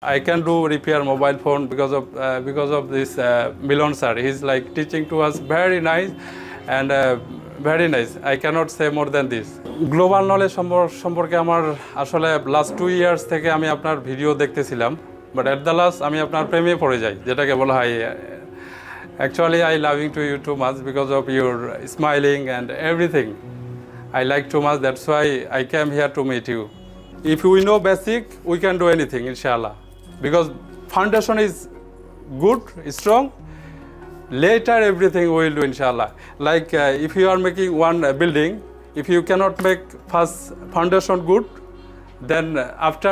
I can do repair mobile phone because of this MILON sir. He's like teaching to us very nice and very nice. I cannot say more than this. Global knowledge সম্পর্কে আমার আসলে last 2 years থেকে আমি আপনার video দেখতেছিলাম, but at the last আমি আপনার প্রেমে পড়ে যাই, যেটাকে বলা হয়। Actually, I loving to you too much because of your smiling and everything. I like too much. That's why I came here to meet you. If we know basic, we can do anything, inshallah. Because foundation is good, strong. Later, everything we will do, inshallah. Like if you are making one building, if you cannot make first foundation good, then after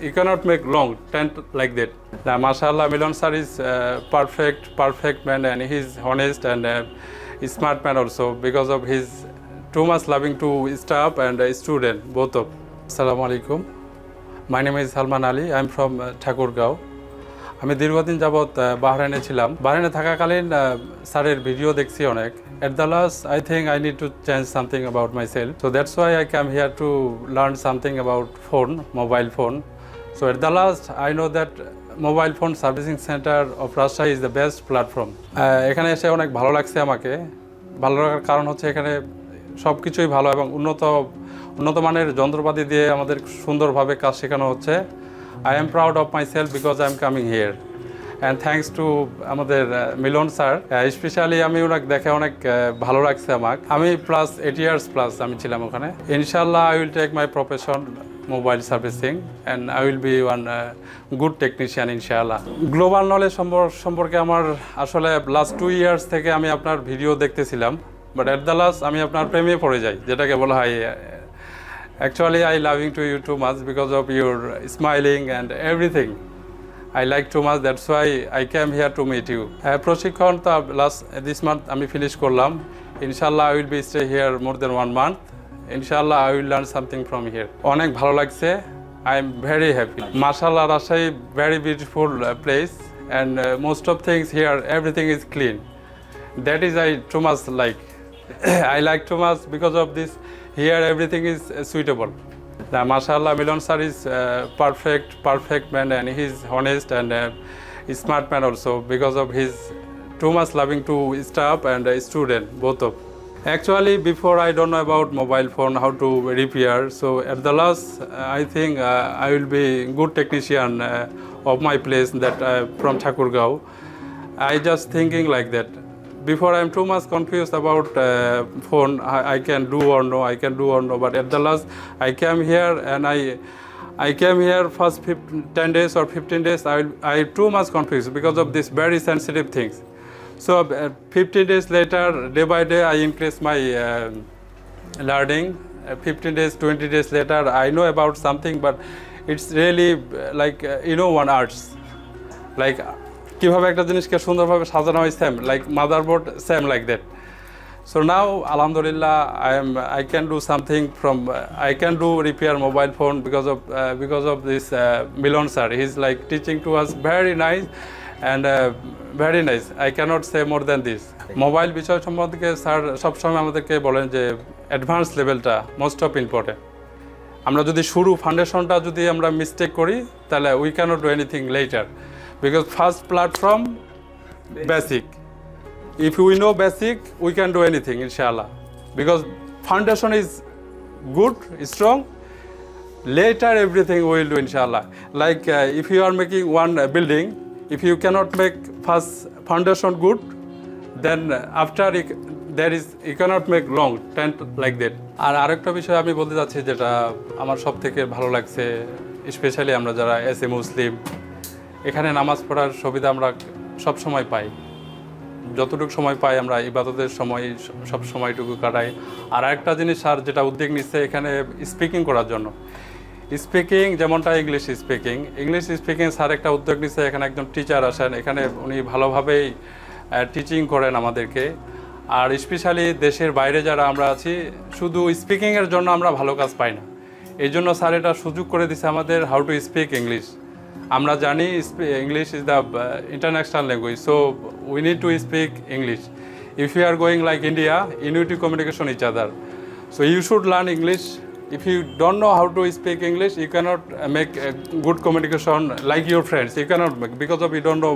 you cannot make long tent like that. Now, mashallah, MILON sir is perfect man, and he's honest and smart man also because of his too much loving to staff and student, both of. Assalamu alaikum. My name is Salman Ali. I'm from Thakurgaon. আমি দীর্ঘদিন যাবত বাহরাইনে ছিলাম। বাহরাইনে থাকাকালীন স্যারের video দেখছি অনেক। At the last, I think I need to change something about myself. So that's why I came here to learn something about mobile phone. So at the last, I know that mobile phone servicing center of Russia is the best platform. এখানে এসে অনেক ভালো লাগছে আমাকে। ভালো লাগার কারণ হচ্ছে এখানে সবকিছুই ভালো এবং উন্নত মানের যন্ত্রপাতি দিয়ে আমাদের সুন্দরভাবে কাজ শেখানো হচ্ছে। I am proud of myself because I am coming here. And thanks to আমাদের মিলন স্যার, স্পেশালি আমি ওনাকে দেখে অনেক ভালো লাগছে আমাকে। আমি প্লাস 8 years প্লাস আমি ছিলাম ওখানে। ইনশাআল্লাহ I will take my profession mobile servicing and I will be one good technician ইনশাআল্লাহ। গ্লোবাল নলেজ সম্পর্কে আমার আসলে লাস্ট 2 years থেকে আমি আপনার ভিডিও দেখতেছিলাম, বাট এট দ্য লাস্ট আমি আপনার প্রেমে পড়ে যাই, যেটাকে বলা হয়। Actually, I loving to you too much because of your smiling and everything. I like too much. That's why I came here to meet you. প্রশিক্ষণ তো this month আমি ফিনিশ করলাম। Inshallah, I will be stay here more than 1 month. Inshallah, I will learn something from here. অনেক ভালো লাগছে। I am very happy. Mashallah, Rajshahi very beautiful place, and most of things here, everything is clean. That is I too much like. I like too much because of this. Here everything is suitable. Now, mashallah, MILON sir is perfect man, and he's honest and smart man also because of his too much loving to staff and student, both of. Actually, before I don't know about mobile phone, how to repair. So at the last, I think I will be good technician of my place that from Thakurgaon. I just thinking like that. Before I'm too much confused about phone, I can do or no, but at the last I came here and I came here first 10 days or 15 days I too much confused because of this very sensitive things. So 15 days later, day by day I increase my learning. 15 days, 20 days later I know about something, but it's really like one arts, like কিভাবে একটা জিনিসকে সুন্দরভাবে সাজানো হয়, same like motherboard, same like that. So now আলহামদুলিল্লাহ I can do something I can do repair mobile phone because of this MILON sir. He's like teaching to us very nice and very nice. I cannot say more than this. Mobile বিষয় সম্বন্ধে sir সবসময় আমাদেরকে বলেন যে advance লেভেলটা most of important. আমরা যদি শুরু ফাউন্ডেশনটা যদি আমরা মিস্টেক করি, তাহলে we cannot do anything later. Because first platform, basic. If we know basic, we can do anything, inshallah. Because foundation is good, strong. Later, everything we will do, inshallah. Like if you are making one building, if you cannot make first foundation good, then after you cannot make long tent like that. আর আরেকটা বিষয় আমি বলতে যাচ্ছি, যেটা আমার সব থেকে ভালো লাগছে, স্পেশালি আমরা যারা মুসলিম, এখানে নামাজ পড়ার সুবিধা আমরা সব সময় পাই। যতটুকু সময় পাই আমরা ইবাদতের সময় সব সময়টুকু কাটাই। আর একটা জিনিস স্যার যেটা উদ্যোগ নিচ্ছে এখানে স্পিকিং করার জন্য, স্পিকিং যেমনটা ইংলিশ স্পিকিং স্যার একটা উদ্যোগ নিচ্ছে। এখানে একজন টিচার আসেন, এখানে উনি ভালোভাবেই টিচিং করেন আমাদেরকে। আর স্পেশালি দেশের বাইরে যারা আমরা আছি, শুধু স্পিকিংয়ের জন্য আমরা ভালো কাজ পাই না। এই জন্য স্যার এটা সুযোগ করে দিচ্ছে আমাদের, হাউ টু স্পিক ইংলিশ। আমরা জানি English is the international language, so we need to speak English. If you are going like India, you need to communication each other. So you should learn English If you don't know how to speak English, you cannot make a good communication like your friends. You cannot make because of you don't know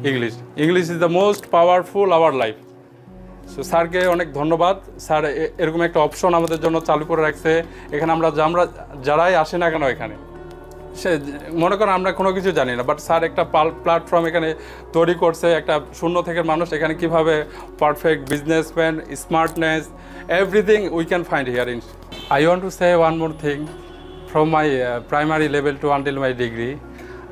English. English is the most powerful our life. So স্যারকে অনেক ধন্যবাদ। Sir এরকম একটা option আমাদের জন্য চালু করে রাখছে। এখানে আমরা যারাই আসে না কেন এখানে, সে মনে করেন আমরা কোনো কিছু জানি না, বাট স্যার একটা প্ল্যাটফর্ম এখানে তৈরি করছে, একটা শূন্য থেকে মানুষ এখানে কীভাবে perfect businessman, smartness, everything we can find here in. I want to say one more thing. From my primary level to until my degree,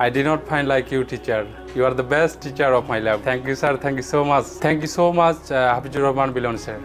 I did not find like you teacher. You are the best teacher of my life. Thank you, sir. Thank you so much. Thank you so much, Habibur Rahman Milon sir.